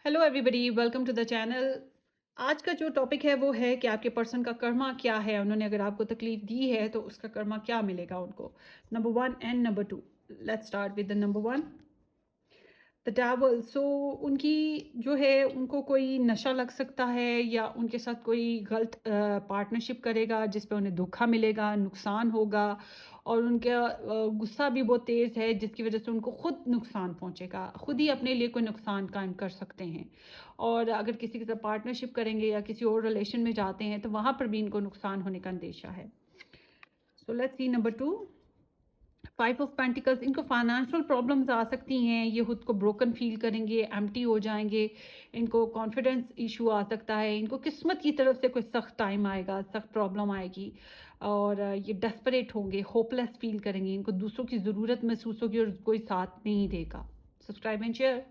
Hello everybody, welcome to the channel. आज का जो टॉपिक है वो है कि आपके पर्सन का कर्मा क्या है। उन्होंने अगर आपको तकलीफ दी है तो उसका कर्मा क्या मिलेगा उनको। Number one and number two. Let's start with the number one, the devil. So उनकी जो है, उनको कोई नशा लग सकता है या उनके साथ कोई गलत पार्टनरशिप करेगा जिस पे उन्हें धोखा मिलेगा, नुकसान होगा। और उनका गुस्सा भी बहुत तेज़ है जिसकी वजह से उनको खुद नुकसान पहुंचेगा, खुद ही अपने लिए कोई नुकसान कायम कर सकते हैं। और अगर किसी के साथ पार्टनरशिप करेंगे या किसी और रिलेशन में जाते हैं तो वहाँ पर भी इनको नुकसान होने का अंदेशा है। So let's see number two, 5 of pentacles. इनको फाइनेंशियल प्रॉब्लम्स आ सकती हैं, ये खुद को ब्रोकन फील करेंगे, एम्प्टी हो जाएंगे, इनको कॉन्फिडेंस इशू आ सकता है, इनको किस्मत की तरफ से कोई सख्त टाइम आएगा, सख्त प्रॉब्लम आएगी। और ये डेस्परेट होंगे, होपलेस फील करेंगे, इनको दूसरों की ज़रूरत महसूस होगी और कोई साथ नहीं देगा। Subscribe and share.